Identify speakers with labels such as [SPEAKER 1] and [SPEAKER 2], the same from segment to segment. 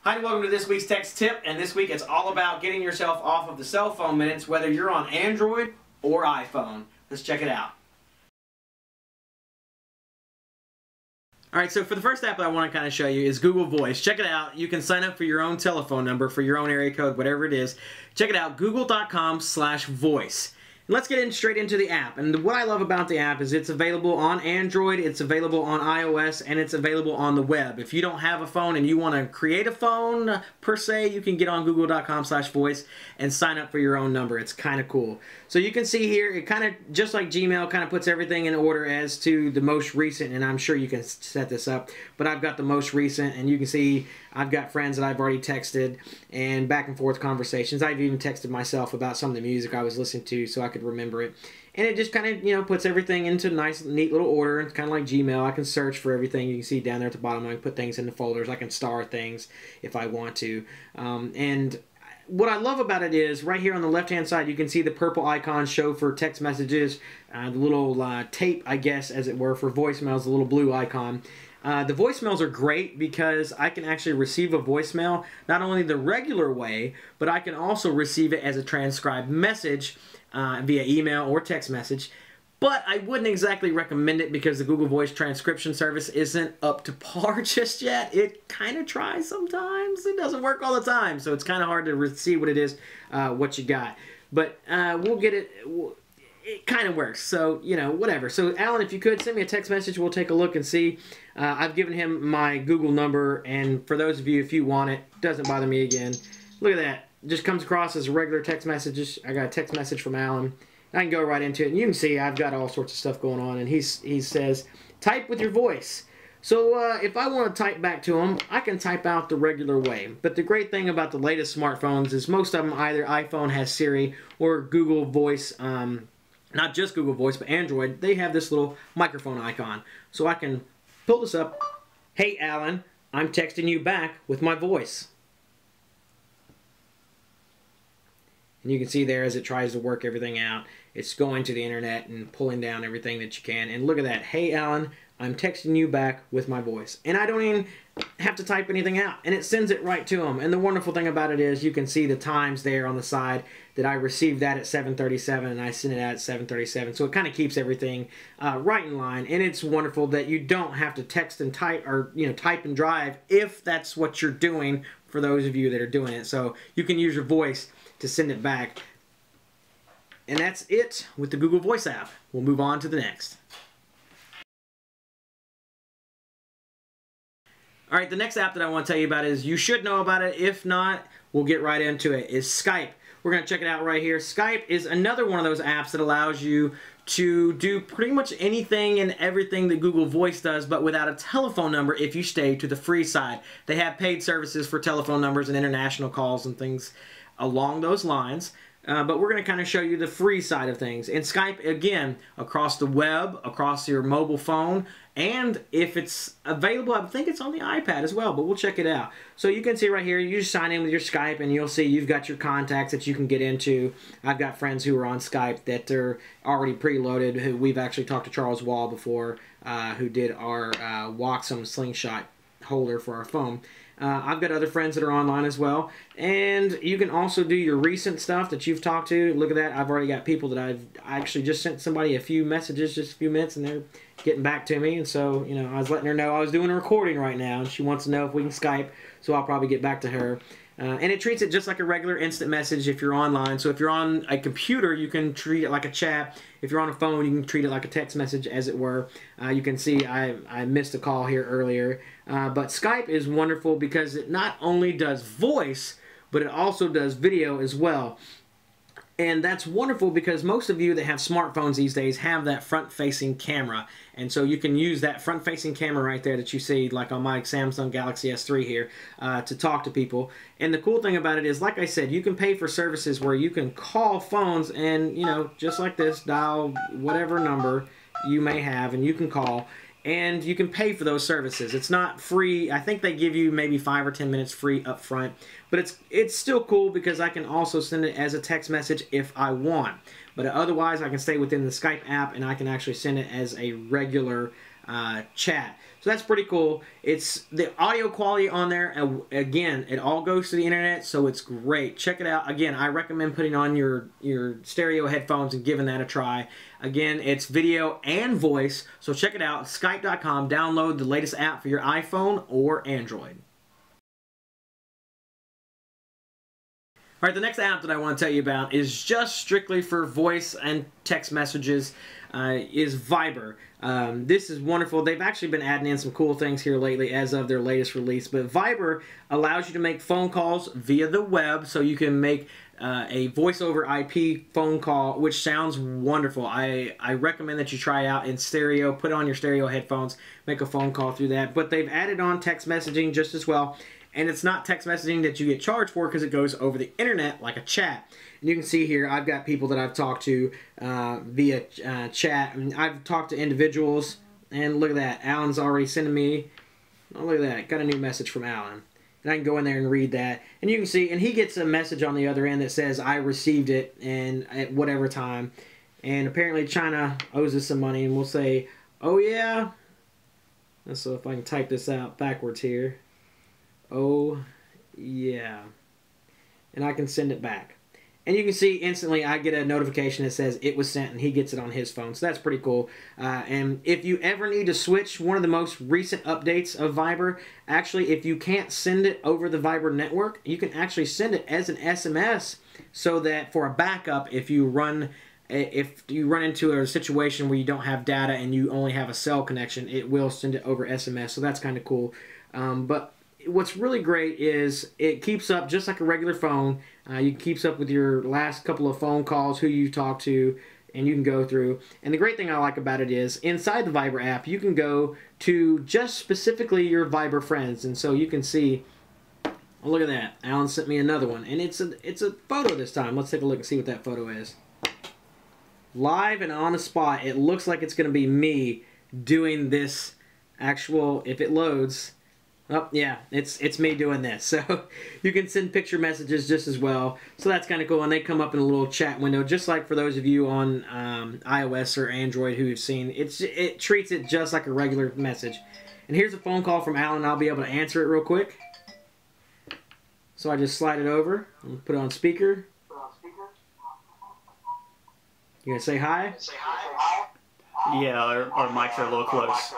[SPEAKER 1] Hi and welcome to this week's Text Tip, and this week it's all about getting yourself off of the cell phone minutes, whether you're on Android or iPhone. Let's check it out. Alright, so for the first app that I want to kind of show you is Google Voice. Check it out. You can sign up for your own telephone number, for your own area code, whatever it is. Check it out, google.com/voice. Let's get straight into the app. And what I love about the app is it's available on Android, it's available on iOS, and it's available on the web. If you don't have a phone and you want to create a phone, per se, you can get on google.com/voice and sign up for your own number. It's kind of cool. So you can see here, it kind of, just like Gmail, kind of puts everything in order as to the most recent, and I'm sure you can set this up, but I've got the most recent, and you can see I've got friends that I've already texted, and back and forth conversations. I've even texted myself about some of the music I was listening to so I could remember it. And it just kind of, you know, puts everything into nice, neat little order. It's kind of like Gmail. I can search for everything. You can see down there at the bottom, I can put things into folders. I can star things if I want to. And what I love about it is, right here on the left-hand side, you can see the purple icon show for text messages, the little tape, I guess, as it were, for voicemails, the little blue icon. The voicemails are great because I can actually receive a voicemail not only the regular way, but I can also receive it as a transcribed message via email or text message. But I wouldn't exactly recommend it because the Google Voice transcription service isn't up to par just yet. It kind of tries sometimes. It doesn't work all the time, so it's kind of hard to see what it is, what you got. But we'll get it. It kind of works, so, you know, whatever. So, Alan, if you could, send me a text message. We'll take a look and see. I've given him my Google number, and for those of you, if you want it, doesn't bother me again. Look at that. It just comes across as a regular text message. I got a text message from Alan. I can go right into it, and you can see I've got all sorts of stuff going on, and he says, type with your voice. So if I want to type back to him, I can type out the regular way. But the great thing about the latest smartphones is most of them, either iPhone has Siri or Google Voice, not just Google Voice, but Android, they have this little microphone icon. So I can pull this up. Hey, Alan, I'm texting you back with my voice. And you can see there as it tries to work everything out, it's going to the internet and pulling down everything that you can. And look at that. Hey, Alan, I'm texting you back with my voice. And I don't even have to type anything out. And it sends it right to them. And the wonderful thing about it is you can see the times there on the side that I received that at 7:37 and I sent it out at 7:37. So it kind of keeps everything right in line. And it's wonderful that you don't have to text and type, or, you know, type and drive if that's what you're doing, for those of you that are doing it. So you can use your voice to send it back. And that's it with the Google Voice app. We'll move on to the next. Alright, the next app that I want to tell you about is, you should know about it. If not, we'll get right into it, is Skype. We're going to check it out right here. Skype is another one of those apps that allows you to do pretty much anything and everything that Google Voice does, but without a telephone number if you stay to the free side. They have paid services for telephone numbers and international calls and things along those lines. But we're going to kind of show you the free side of things. And Skype, again, across the web, across your mobile phone, and if it's available, I think it's on the iPad as well, but we'll check it out. So you can see right here, you just sign in with your Skype, and you'll see you've got your contacts that you can get into. I've got friends who are on Skype that are already preloaded, who we've actually talked to Charles Wall before, who did our Voxer slingshot holder for our phone. I've got other friends that are online as well, and you can also do your recent stuff that you've talked to. Look at that. I've already got people that I actually just sent somebody a few messages, just a few minutes, and they're getting back to me. And so, you know, I was letting her know I was doing a recording right now, and she wants to know if we can Skype, so I'll probably get back to her. And it treats it just like a regular instant message if you're online. So if you're on a computer, you can treat it like a chat. If you're on a phone, you can treat it like a text message, as it were. You can see I missed a call here earlier. But Skype is wonderful because it not only does voice, but it also does video as well. And that's wonderful because most of you that have smartphones these days have that front-facing camera. And so you can use that front-facing camera right there that you see, like on my Samsung Galaxy S3 here, to talk to people. And the cool thing about it is, like I said, you can pay for services where you can call phones and, you know, just like this, dial whatever number you may have, and you can call. And you can pay for those services. It's not free. I think they give you maybe 5 or 10 minutes free up front. But it's still cool because I can also send it as a text message if I want. But otherwise, I can stay within the Skype app and I can actually send it as a regular chat. So that's pretty cool. It's the audio quality on there. Again, it all goes to the internet, so it's great. Check it out. Again, I recommend putting on your stereo headphones and giving that a try. Again, it's video and voice, so check it out. Skype.com. Download the latest app for your iPhone or Android. Alright, the next app that I want to tell you about is just strictly for voice and text messages, is Viber. This is wonderful. They've actually been adding in some cool things here lately as of their latest release, but Viber allows you to make phone calls via the web, so you can make a voice over IP phone call, which sounds wonderful. I recommend that you try out in stereo, put on your stereo headphones, make a phone call through that, but they've added on text messaging just as well. And it's not text messaging that you get charged for because it goes over the internet like a chat. And you can see here, I've got people that I've talked to via chat. I mean, I've talked to individuals, and look at that. Alan's already sending me, oh, look at that. Got a new message from Alan. And I can go in there and read that. And you can see, and he gets a message on the other end that says, I received it and at whatever time. And apparently China owes us some money, and we'll say, oh yeah. And so if I can type this out backwards here. Oh, yeah. And I can send it back. And you can see instantly I get a notification that says it was sent, and he gets it on his phone. So that's pretty cool. And if you ever need to switch, one of the most recent updates of Viber, actually, if you can't send it over the Viber network, you can actually send it as an SMS, so that for a backup, if you run into a situation where you don't have data and you only have a cell connection, it will send it over SMS. So that's kind of cool. But what's really great is it keeps up just like a regular phone. You keeps up with your last couple of phone calls, who you talked to, and you can go through. And the great thing I like about it is inside the Viber app, you can go to just specifically your Viber friends. And so you can see, oh, look at that. Alan sent me another one. And it's a photo this time. Let's take a look and see what that photo is. Live and on the spot, it looks like it's going to be me doing this actual, if it loads. Oh, yeah, it's me doing this. So you can send picture messages just as well. So that's kind of cool. And they come up in a little chat window, just like for those of you on iOS or Android who have seen. It treats it just like a regular message. And here's a phone call from Alan. I'll be able to answer it real quick. So I just slide it over and put it on speaker. You gonna say hi?
[SPEAKER 2] Yeah, our mics are a little close.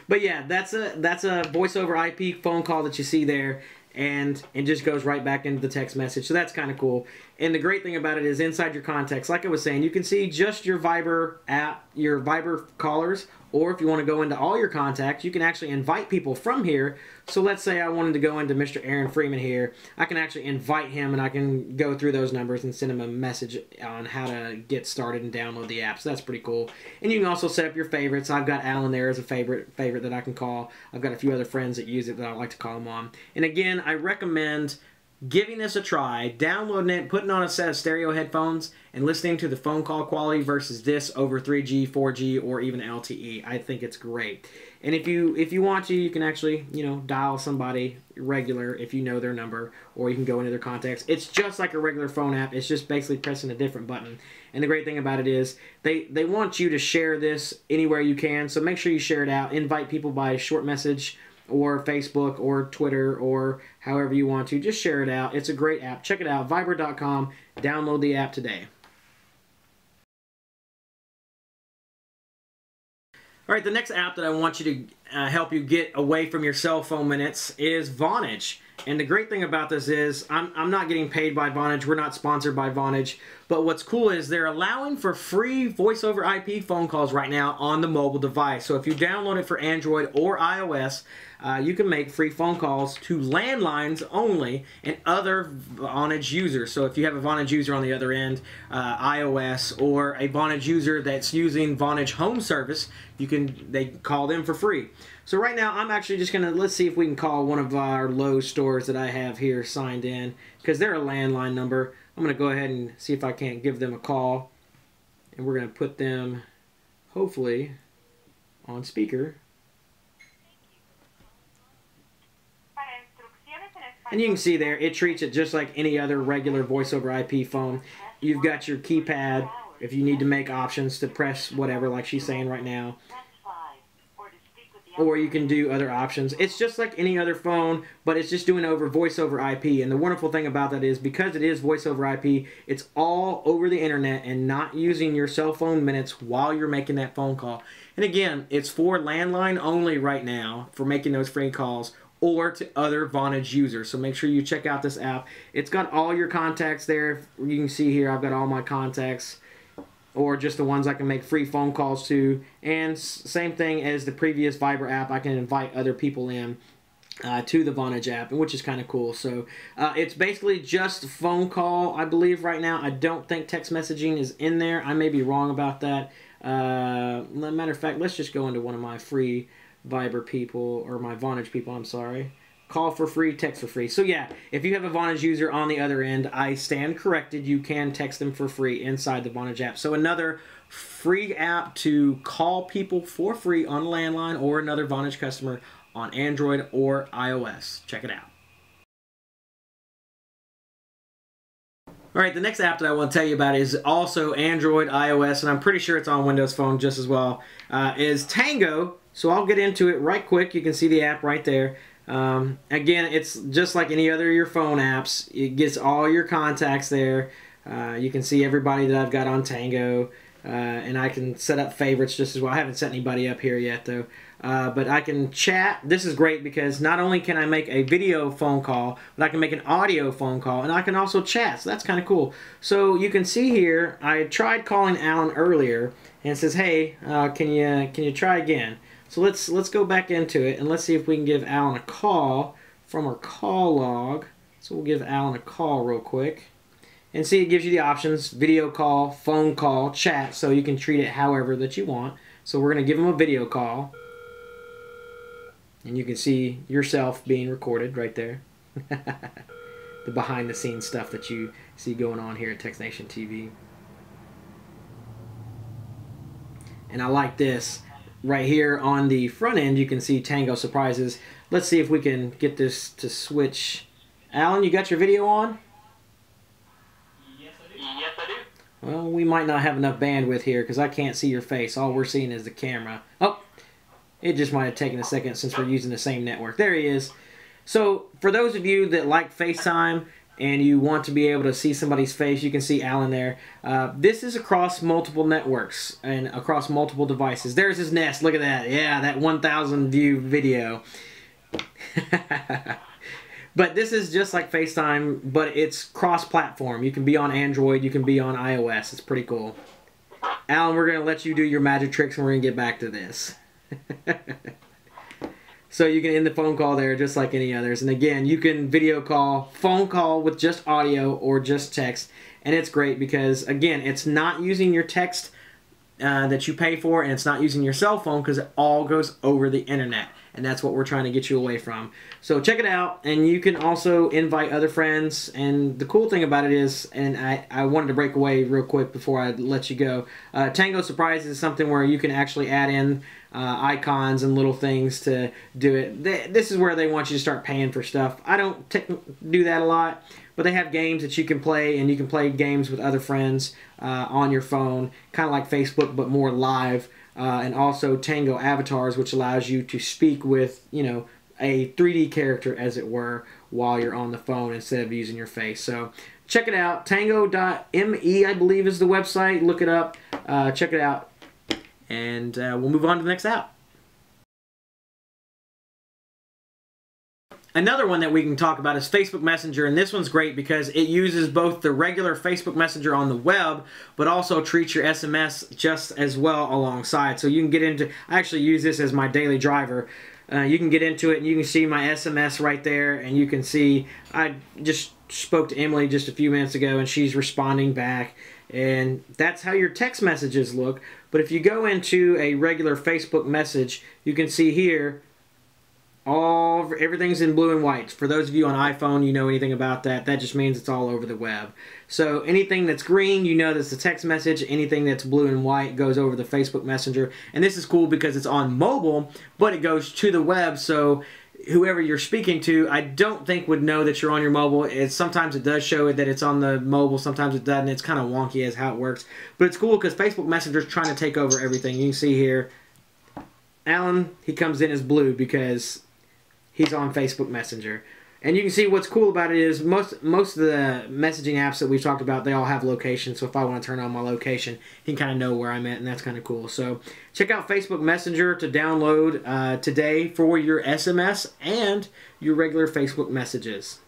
[SPEAKER 1] But yeah, that's a voice over IP phone call that you see there, and it just goes right back into the text message. So that's kind of cool. And the great thing about it is inside your contacts, like I was saying, you can see just your Viber app, your Viber callers, or if you want to go into all your contacts, you can actually invite people from here. So let's say I wanted to go into Mr. Aaron Freeman here. I can actually invite him, and I can go through those numbers and send him a message on how to get started and download the app. So that's pretty cool. And you can also set up your favorites. I've got Alan there as a favorite that I can call. I've got a few other friends that use it that I like to call them on. And again, I recommend giving this a try, downloading it, putting on a set of stereo headphones, and listening to the phone call quality versus this over 3G, 4G, or even LTE. I think it's great. And if you want to, you can actually, dial somebody regular if you know their number, or you can go into their contacts. It's just like a regular phone app. It's just basically pressing a different button. And the great thing about it is they want you to share this anywhere you can, so make sure you share it out. Invite people by short message, or Facebook, or Twitter, or however you want to. Just share it out. It's a great app. Check it out. Viber.com. Download the app today. Alright, the next app that I want you to help you get away from your cell phone minutes is Vonage. And the great thing about this is I'm not getting paid by Vonage. We're not sponsored by Vonage. But what's cool is they're allowing for free voice over IP phone calls right now on the mobile device. So if you download it for Android or iOS, you can make free phone calls to landlines only and other Vonage users. So if you have a Vonage user on the other end, iOS, or a Vonage user that's using Vonage Home Service, they call them for free. So right now I'm actually just going to, let's see if we can call one of our Lowe's stores that I have here signed in, because they're a landline number. I'm going to go ahead and see if I can't give them a call, and we're going to put them hopefully on speaker. And you can see there, it treats it just like any other regular voice over IP phone. You've got your keypad, if you need to make options to press whatever, like she's saying right now. Or you can do other options. It's just like any other phone, but it's just doing over voice over IP. And the wonderful thing about that is because it is voice over IP, it's all over the internet and not using your cell phone minutes while you're making that phone call. And again, it's for landline only right now for making those free calls or to other Vonage users. So make sure you check out this app. It's got all your contacts there. You can see here I've got all my contacts, or just the ones I can make free phone calls to. And same thing as the previous Viber app, I can invite other people in to the Vonage app, which is kind of cool. So it's basically just phone call, I believe, right now. I don't think text messaging is in there. I may be wrong about that. Matter of fact, let's just go into one of my free Viber people, or my Vonage people, I'm sorry. Call for free, text for free. So yeah, if you have a Vonage user on the other end, I stand corrected. You can text them for free inside the Vonage app. So another free app to call people for free on a landline or another Vonage customer on Android or iOS. Check it out. All right, the next app that I want to tell you about is also Android, iOS, and I'm pretty sure it's on Windows Phone just as well, is Tango. So I'll get into it right quick. You can see the app right there. Again, it's just like any other of your phone apps. It gets all your contacts there. You can see everybody that I've got on Tango, and I can set up favorites just as well. I haven't set anybody up here yet though, but I can chat. This is great because not only can I make a video phone call, but I can make an audio phone call, and I can also chat. So that's kind of cool. So you can see here, I tried calling Alan earlier, and it says, "Hey, can you try again?" So let's go back into it, and let's see if we can give Alan a call from our call log. So we'll give Alan a call real quick. And see, it gives you the options: video call, phone call, chat, so you can treat it however that you want. So we're going to give him a video call. And you can see yourself being recorded right there. The behind the scenes stuff that you see going on here at txtNationTV. And I like this. Right here on the front end, you can see Tango Surprises. Let's see if we can get this to switch. Alan, you got your video on?
[SPEAKER 2] Yes, I do. Yes, I do.
[SPEAKER 1] Well, we might not have enough bandwidth here because I can't see your face. All we're seeing is the camera. Oh, it just might have taken a second since we're using the same network. There he is. So, for those of you that like FaceTime and you want to be able to see somebody's face, you can see Alan there. This is across multiple networks and across multiple devices. There's his nest. Look at that. Yeah, that 1,000 view video. But this is just like FaceTime, but it's cross-platform. You can be on Android, you can be on iOS. It's pretty cool. Alan, we're going to let you do your magic tricks and we're going to get back to this. So you can end the phone call there just like any others. And again, you can video call, phone call with just audio or just text. And it's great because, again, it's not using your text that you pay for, and it's not using your cell phone because it all goes over the internet. And that's what we're trying to get you away from. So check it out, and you can also invite other friends. And the cool thing about it is, and I wanted to break away real quick before I let you go, Tango Surprises is something where you can actually add in icons and little things to do it. This is where they want you to start paying for stuff. I don't do that a lot, but they have games that you can play, and you can play games with other friends on your phone, kind of like Facebook, but more live. And also Tango avatars, which allows you to speak with, you know, a 3D character, as it were, while you're on the phone instead of using your face. So check it out. Tango.me, I believe, is the website. Look it up. Check it out. And we'll move on to the next app. Another one that we can talk about is Facebook Messenger, and this one's great because it uses both the regular Facebook Messenger on the web, but also treats your SMS just as well alongside. So you can get into, I actually use this as my daily driver. You can get into it and you can see my SMS right there, and you can see, I just spoke to Emily just a few minutes ago and she's responding back, and that's how your text messages look. But if you go into a regular Facebook message, you can see here, everything's in blue and white. For those of you on iPhone, you know anything about that. That just means it's all over the web. So anything that's green, you know that's a text message. Anything that's blue and white goes over the Facebook Messenger. And this is cool because it's on mobile, but it goes to the web. So whoever you're speaking to, I don't think would know that you're on your mobile. Sometimes it does show that it's on the mobile, sometimes it doesn't. It's kind of wonky as how it works. But it's cool because Facebook Messenger is trying to take over everything. You can see here, Alan, he comes in as blue because he's on Facebook Messenger. And you can see what's cool about it is most of the messaging apps that we've talked about, they all have location. So if I want to turn on my location, you can kind of know where I'm at, and that's kind of cool. So check out Facebook Messenger to download today for your SMS and your regular Facebook messages.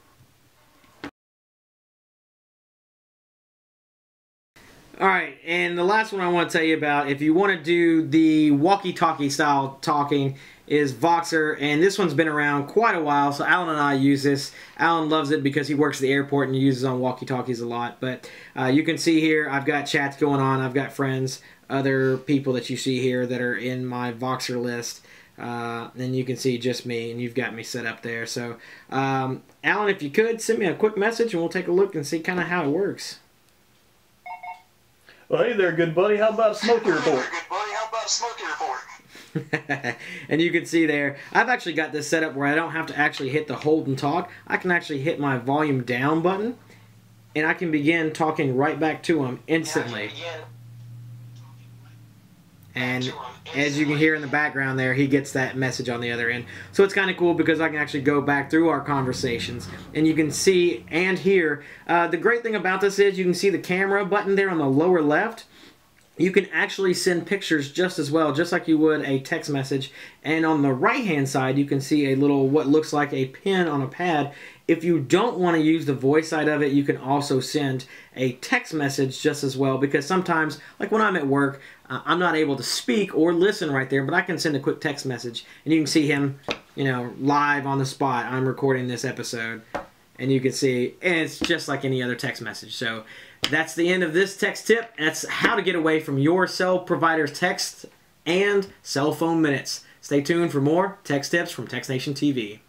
[SPEAKER 1] Alright, and the last one I want to tell you about, if you want to do the walkie-talkie style talking, is Voxer, and this one's been around quite a while, so Alan and I use this. Alan loves it because he works at the airport and uses it on walkie-talkies a lot, but you can see here I've got chats going on, I've got friends, other people that you see here that are in my Voxer list, and you can see just me, and you've got me set up there. So Alan, if you could, send me a quick message and we'll take a look and see kind of how it works.
[SPEAKER 2] Well, hey there, good buddy. How about a smoky report?
[SPEAKER 1] And you can see there, I've actually got this set up where I don't have to actually hit the hold and talk. I can actually hit my volume down button, and I can begin talking right back to him instantly. And as you can hear in the background there, he gets that message on the other end. So it's kind of cool because I can actually go back through our conversations and you can see and hear. The great thing about this is you can see the camera button there on the lower left. You can actually send pictures just as well, just like you would a text message. And on the right-hand side, you can see a little, what looks like a pen on a pad. If you don't want to use the voice side of it, you can also send a text message just as well, because sometimes, like when I'm at work, I'm not able to speak or listen right there, but I can send a quick text message, and you can see him, you know, live on the spot. I'm recording this episode, and you can see, and it's just like any other text message. So that's the end of this text tip. That's how to get away from your cell provider's text and cell phone minutes. Stay tuned for more text tips from txTNationTV.